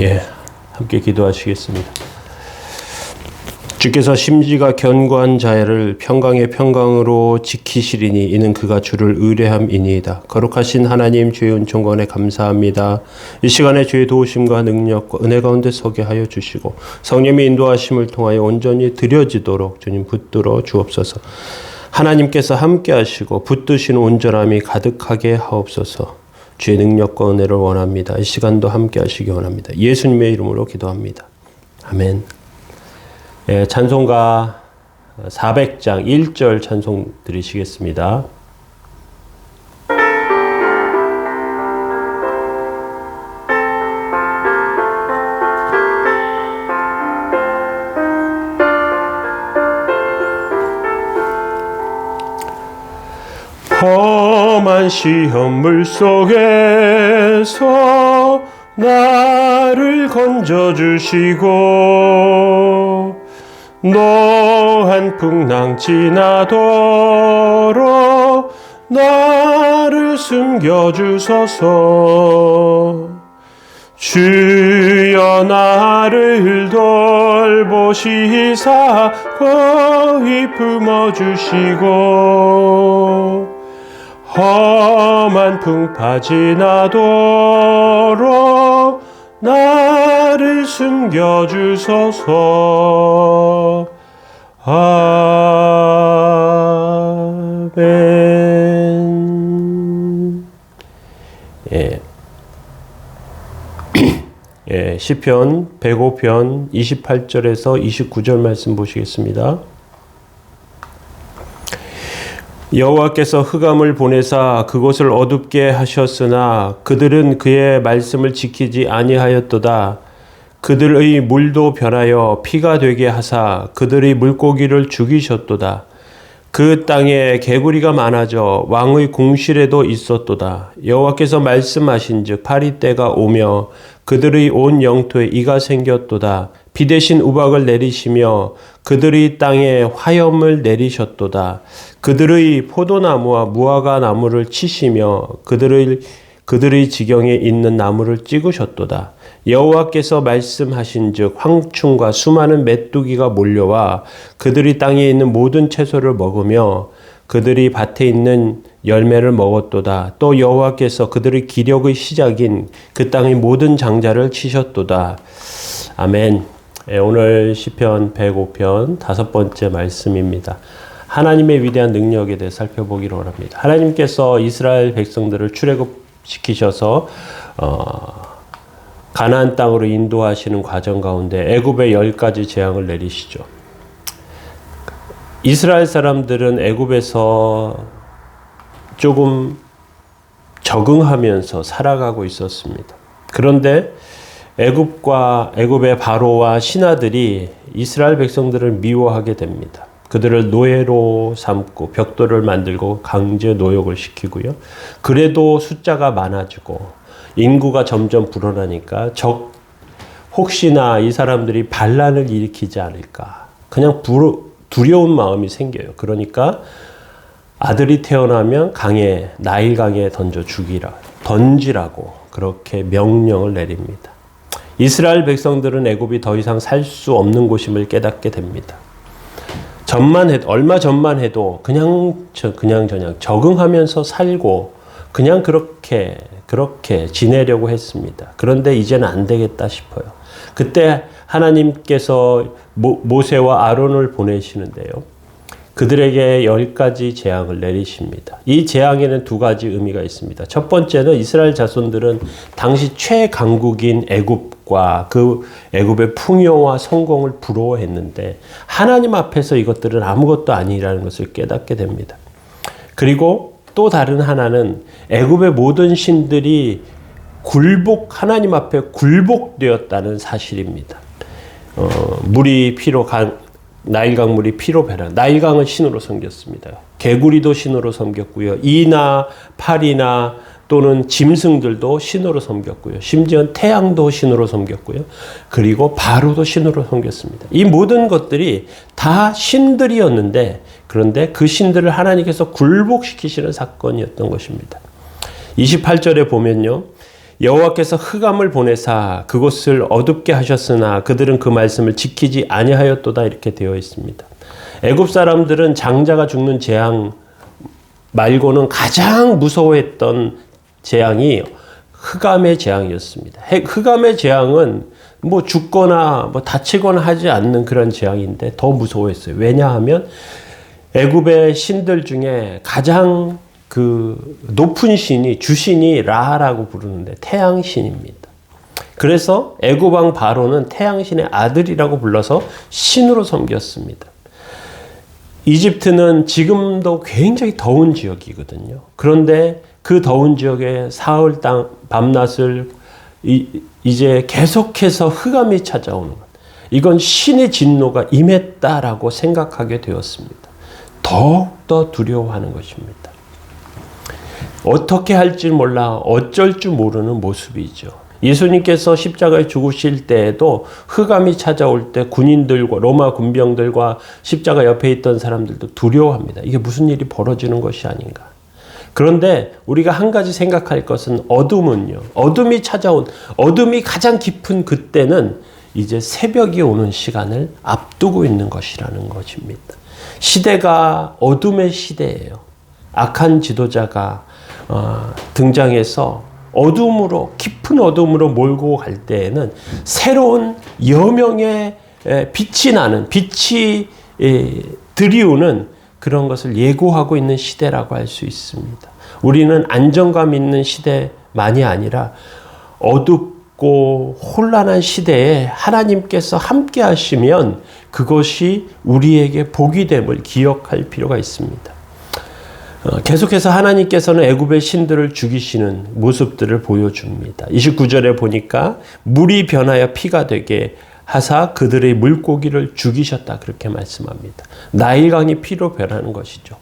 예, 함께 기도하시겠습니다. 주께서 심지가 견고한 자를 평강의 평강으로 지키시리니 이는 그가 주를 의뢰함이니이다. 거룩하신 하나님, 주의 은총권에 감사합니다. 이 시간에 주의 도우심과 능력과 은혜 가운데 서게 하여 주시고 성령의 인도하심을 통하여 온전히 드려지도록 주님 붙들어 주옵소서. 하나님께서 함께 하시고 붙드신 온전함이 가득하게 하옵소서. 주의 능력과 은혜를 원합니다. 이 시간도 함께 하시기 원합니다. 예수님의 이름으로 기도합니다. 아멘. 예, 찬송가 400장 1절 찬송 드리시겠습니다. 험한 시험 물속에서 나를 건져주시고 노한 풍랑 지나도록 나를 숨겨주소서. 주여 나를 돌보시사 거의 품어주시고 험한 풍파 지나도록 나를 숨겨주소서. 아멘. 예. 예, 시편 105편 28절에서 29절 말씀 보시겠습니다. 여호와께서 흑암을 보내사 그곳을 어둡게 하셨으나 그들은 그의 말씀을 지키지 아니하였도다. 그들의 물도 변하여 피가 되게 하사 그들의 물고기를 죽이셨도다. 그 땅에 개구리가 많아져 왕의 궁실에도 있었도다. 여호와께서 말씀하신즉 파리때가 오며 그들의 온 영토에 이가 생겼도다. 비 대신 우박을 내리시며 그들의 땅에 화염을 내리셨도다. 그들의 포도나무와 무화과 나무를 치시며 그들의 지경에 있는 나무를 찍으셨도다. 여호와께서 말씀하신즉 황충과 수많은 메뚜기가 몰려와 그들이 땅에 있는 모든 채소를 먹으며 그들이 밭에 있는 열매를 먹었도다. 또 여호와께서 그들의 기력의 시작인 그 땅의 모든 장자를 치셨도다. 아멘. 오늘 시편 105편 5번째 말씀입니다. 하나님의 위대한 능력에 대해 살펴보기를 원합니다. 하나님께서 이스라엘 백성들을 출애굽시키셔서 가나안 땅으로 인도하시는 과정 가운데 애굽에 10가지 재앙을 내리시죠. 이스라엘 사람들은 애굽에서 조금 적응하면서 살아가고 있었습니다. 그런데 애굽의 바로와 신하들이 이스라엘 백성들을 미워하게 됩니다. 그들을 노예로 삼고 벽돌을 만들고 강제 노역을 시키고요. 그래도 숫자가 많아지고 인구가 점점 불어나니까 혹시나 이 사람들이 반란을 일으키지 않을까 그냥 두려운 마음이 생겨요. 그러니까 아들이 태어나면 나일강에 던지라고 그렇게 명령을 내립니다. 이스라엘 백성들은 애굽이 더 이상 살 수 없는 곳임을 깨닫게 됩니다. 얼마 전만 해도 그냥 적응하면서 살고 그냥 그렇게 지내려고 했습니다. 그런데 이제는 안 되겠다 싶어요. 그때 하나님께서 모세와 아론을 보내시는데요. 그들에게 10가지 재앙을 내리십니다. 이 재앙에는 2가지 의미가 있습니다. 첫 번째는 이스라엘 자손들은 당시 최강국인 애굽과 그 애굽의 풍요와 성공을 부러워했는데 하나님 앞에서 이것들은 아무것도 아니라는 것을 깨닫게 됩니다. 그리고 또 다른 하나는 애굽의 모든 신들이 하나님 앞에 굴복되었다는 사실입니다. 나일강 물이 피로 배라. 나일강은 신으로 섬겼습니다. 개구리도 신으로 섬겼고요. 이나 파리나 또는 짐승들도 신으로 섬겼고요. 심지어 태양도 신으로 섬겼고요. 그리고 바로도 신으로 섬겼습니다. 이 모든 것들이 다 신들이었는데 그런데 그 신들을 하나님께서 굴복시키시는 사건이었던 것입니다. 28절에 보면요. 여호와께서 흑암을 보내사 그곳을 어둡게 하셨으나 그들은 그 말씀을 지키지 아니하였도다 이렇게 되어 있습니다. 애굽 사람들은 장자가 죽는 재앙 말고는 가장 무서워했던 재앙이 흑암의 재앙이었습니다. 흑암의 재앙은 뭐 죽거나 뭐 다치거나 하지 않는 그런 재앙인데 더 무서워했어요. 왜냐하면 애굽의 신들 중에 가장 그 높은 신이 주신이 라라고 부르는데 태양신입니다. 그래서 애굽 왕 바로는 태양신의 아들이라고 불러서 신으로 섬겼습니다. 이집트는 지금도 굉장히 더운 지역이거든요. 그런데 그 더운 지역에 사흘 밤낮을 이제 계속해서 흑암이 찾아오는 것. 이건 신의 진노가 임했다라고 생각하게 되었습니다. 더욱더 두려워하는 것입니다. 어떻게 할지 몰라 어쩔 줄 모르는 모습이죠. 예수님께서 십자가에 죽으실 때에도 흑암이 찾아올 때 군인들과 로마 군병들과 십자가 옆에 있던 사람들도 두려워합니다. 이게 무슨 일이 벌어지는 것이 아닌가. 그런데 우리가 한 가지 생각할 것은 어둠은요. 어둠이 가장 깊은 그때는 이제 새벽이 오는 시간을 앞두고 있는 것이라는 것입니다. 시대가 어둠의 시대예요. 악한 지도자가 등장해서 깊은 어둠으로 몰고 갈 때에는 새로운 여명의 빛이 드리우는 그런 것을 예고하고 있는 시대라고 할 수 있습니다. 우리는 안정감 있는 시대만이 아니라 어둡고 혼란한 시대에 하나님께서 함께 하시면 그것이 우리에게 복이 됨을 기억할 필요가 있습니다. 계속해서 하나님께서는 애굽의 신들을 죽이시는 모습들을 보여줍니다. 29절에 보니까 물이 변하여 피가 되게 하사 그들의 물고기를 죽이셨다 그렇게 말씀합니다. 나일강이 피로 변하는 것이죠.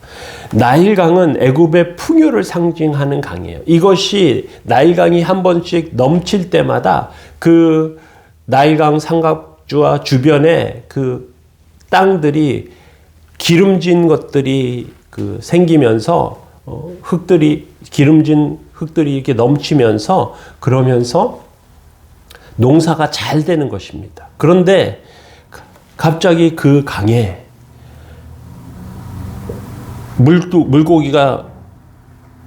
나일강은 애굽의 풍요를 상징하는 강이에요. 이것이 나일강이 한 번씩 넘칠 때마다 그 나일강 삼각주와 주변에 그 땅들이 기름진 것들이 생기면서 기름진 흙들이 이렇게 넘치면서 그러면서 농사가 잘 되는 것입니다. 그런데 갑자기 그 강에 물고기가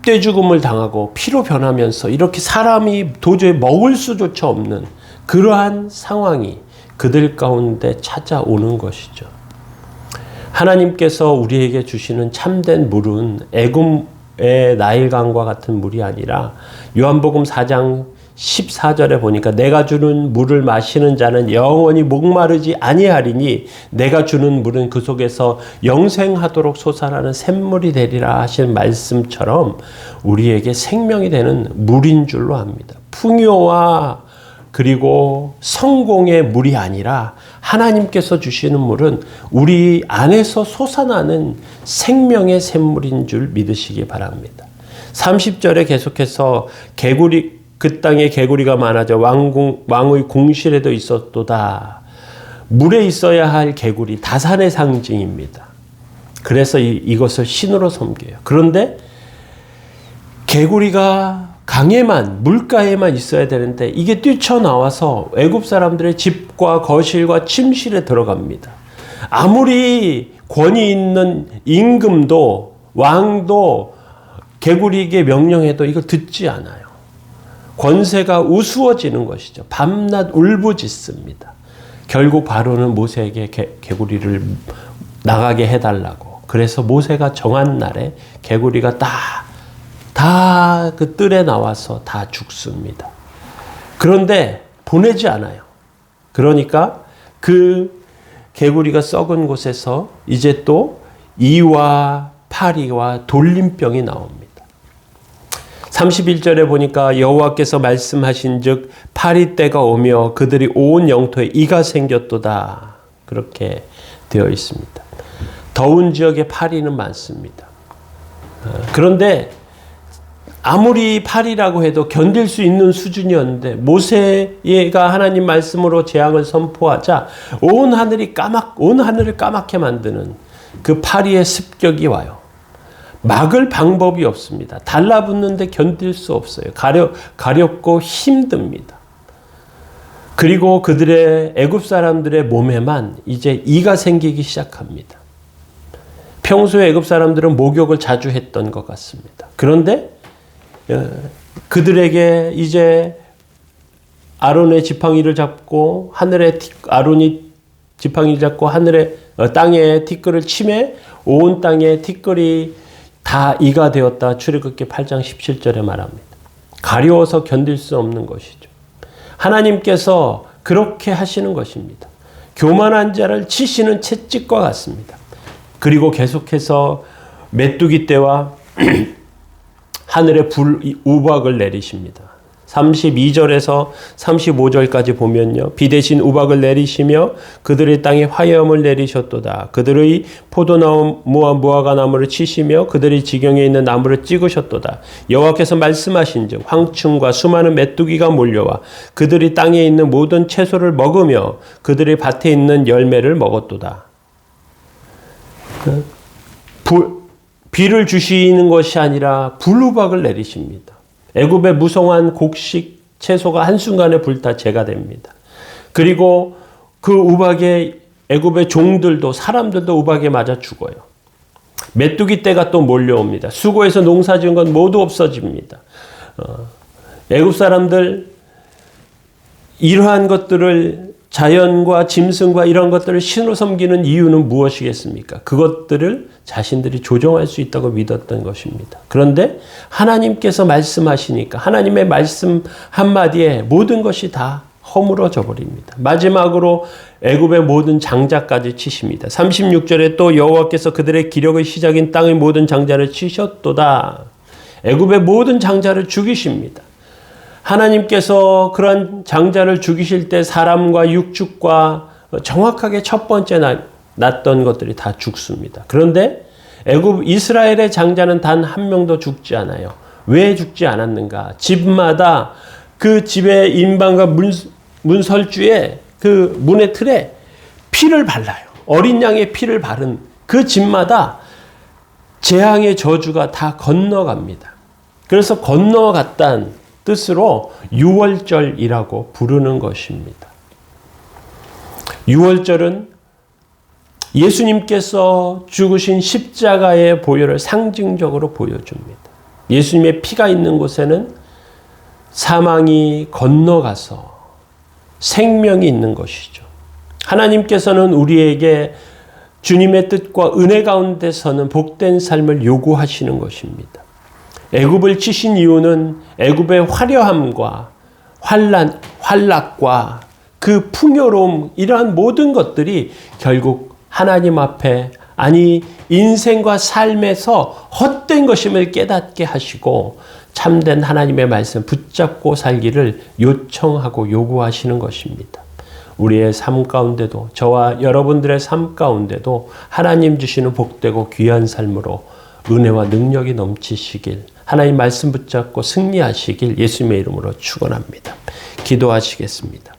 떼죽음을 당하고 피로 변하면서 이렇게 사람이 도저히 먹을 수조차 없는 그러한 상황이 그들 가운데 찾아오는 것이죠. 하나님께서 우리에게 주시는 참된 물은 애굽의 나일강과 같은 물이 아니라 요한복음 4장 14절에 보니까 내가 주는 물을 마시는 자는 영원히 목마르지 아니하리니 내가 주는 물은 그 속에서 영생하도록 솟아나는 샘물이 되리라 하신 말씀처럼 우리에게 생명이 되는 물인 줄로 압니다. 풍요와 그리고 성공의 물이 아니라 하나님께서 주시는 물은 우리 안에서 솟아나는 생명의 샘물인 줄 믿으시기 바랍니다. 30절에 계속해서 그 땅에 개구리가 많아져 왕의 궁실에도 있었도다. 물에 있어야 할 개구리, 다산의 상징입니다. 그래서 이것을 신으로 섬겨요. 그런데 개구리가 강에만, 물가에만 있어야 되는데 이게 뛰쳐나와서 애굽 사람들의 집과 거실과 침실에 들어갑니다. 아무리 권위 있는 임금도 왕도 개구리에게 명령해도 이거 듣지 않아요. 권세가 우스워지는 것이죠. 밤낮 울부짖습니다. 결국 바로는 모세에게 개구리를 나가게 해달라고. 그래서 모세가 정한 날에 개구리가 다 그 뜰에 나와서 다 죽습니다. 그런데 보내지 않아요. 그러니까 그 개구리가 썩은 곳에서 이제 또 이와 파리와 돌림병이 나옵니다. 31절에 보니까 여호와께서 말씀하신 즉 파리 때가 오며 그들이 온 영토에 이가 생겼도다. 그렇게 되어 있습니다. 더운 지역에 파리는 많습니다. 그런데 아무리 파리라고 해도 견딜 수 있는 수준이었는데 모세가 하나님 말씀으로 재앙을 선포하자 온 하늘을 까맣게 만드는 그 파리의 습격이 와요. 막을 방법이 없습니다. 달라붙는데 견딜 수 없어요. 가렵고 힘듭니다. 그리고 그들의 애굽 사람들의 몸에만 이제 이가 생기기 시작합니다. 평소에 애굽 사람들은 목욕을 자주 했던 것 같습니다. 그런데 그들에게 이제 아론의 지팡이를 잡고 아론이 지팡이를 잡고 땅에 티끌을 치매 온 땅에 티끌이 다 이가 되었다. 출애굽기 8장 17절에 말합니다. 가려워서 견딜 수 없는 것이죠. 하나님께서 그렇게 하시는 것입니다. 교만한 자를 치시는 채찍과 같습니다. 그리고 계속해서 메뚜기 떼와 하늘에 우박을 내리십니다. 32절에서 35절까지 보면요. 비 대신 우박을 내리시며 그들의 땅에 화염을 내리셨도다. 그들의 포도나무와 무화과나무를 치시며 그들의 지경에 있는 나무를 찍으셨도다. 여호와께서 말씀하신즉 황충과 수많은 메뚜기가 몰려와 그들의 땅에 있는 모든 채소를 먹으며 그들의 밭에 있는 열매를 먹었도다. 비를 주시는 것이 아니라 불우박을 내리십니다. 애굽의 무성한 곡식 채소가 한순간에 불타 재가 됩니다. 그리고 그 우박에 애굽의 종들도 사람들도 우박에 맞아 죽어요. 메뚜기 떼가 또 몰려옵니다. 수고해서 농사 지은 건 모두 없어집니다. 애굽 사람들 이러한 것들을 자연과 짐승과 이런 것들을 신으로 섬기는 이유는 무엇이겠습니까? 그것들을 자신들이 조종할 수 있다고 믿었던 것입니다. 그런데 하나님께서 말씀하시니까 하나님의 말씀 한마디에 모든 것이 다 허물어져 버립니다. 마지막으로 애굽의 모든 장자까지 치십니다. 36절에 또 여호와께서 그들의 기력의 시작인 땅의 모든 장자를 치셨도다. 애굽의 모든 장자를 죽이십니다. 하나님께서 그런 장자를 죽이실 때 사람과 육축과 정확하게 첫 번째 났던 것들이 다 죽습니다. 그런데 애굽 이스라엘의 장자는 단 한 명도 죽지 않아요. 왜 죽지 않았는가? 집마다 그 집의 인방과 문설주에 그 문의 틀에 피를 발라요. 어린 양의 피를 바른 그 집마다 재앙의 저주가 다 건너갑니다. 그래서 건너갔다는 뜻으로 유월절이라고 부르는 것입니다. 유월절은 예수님께서 죽으신 십자가의 보혈을 상징적으로 보여줍니다. 예수님의 피가 있는 곳에는 사망이 건너가서 생명이 있는 것이죠. 하나님께서는 우리에게 주님의 뜻과 은혜 가운데서는 복된 삶을 요구하시는 것입니다. 애굽을 치신 이유는 애굽의 화려함과 환락과 그 풍요로움 이러한 모든 것들이 결국 하나님 앞에 인생과 삶에서 헛된 것임을 깨닫게 하시고 참된 하나님의 말씀 붙잡고 살기를 요청하고 요구하시는 것입니다. 우리의 삶 가운데도 저와 여러분들의 삶 가운데도 하나님 주시는 복되고 귀한 삶으로 은혜와 능력이 넘치시길 하나님 말씀 붙잡고 승리하시길 예수님의 이름으로 축원합니다. 기도하시겠습니다.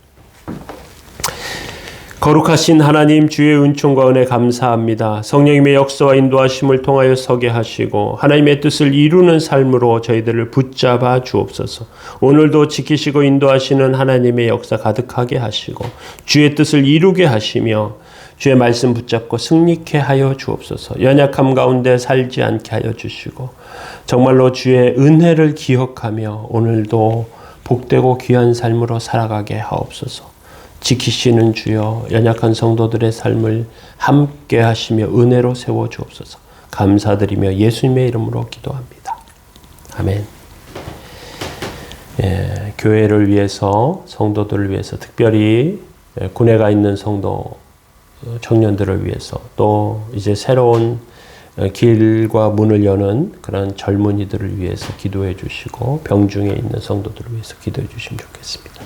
거룩하신 하나님 주의 은총과 은혜 감사합니다. 성령님의 역사와 인도하심을 통하여 서게 하시고 하나님의 뜻을 이루는 삶으로 저희들을 붙잡아 주옵소서. 오늘도 지키시고 인도하시는 하나님의 역사 가득하게 하시고 주의 뜻을 이루게 하시며 주의 말씀 붙잡고 승리케 하여 주옵소서. 연약함 가운데 살지 않게 하여 주시고 정말로 주의 은혜를 기억하며 오늘도 복되고 귀한 삶으로 살아가게 하옵소서. 지키시는 주여 연약한 성도들의 삶을 함께 하시며 은혜로 세워 주옵소서. 감사드리며 예수님의 이름으로 기도합니다. 아멘. 교회를 위해서 성도들을 위해서 특별히 군에 가 있는 성도 청년들을 위해서 또 이제 새로운 길과 문을 여는 그런 젊은이들을 위해서 기도해 주시고 병중에 있는 성도들을 위해서 기도해 주시면 좋겠습니다.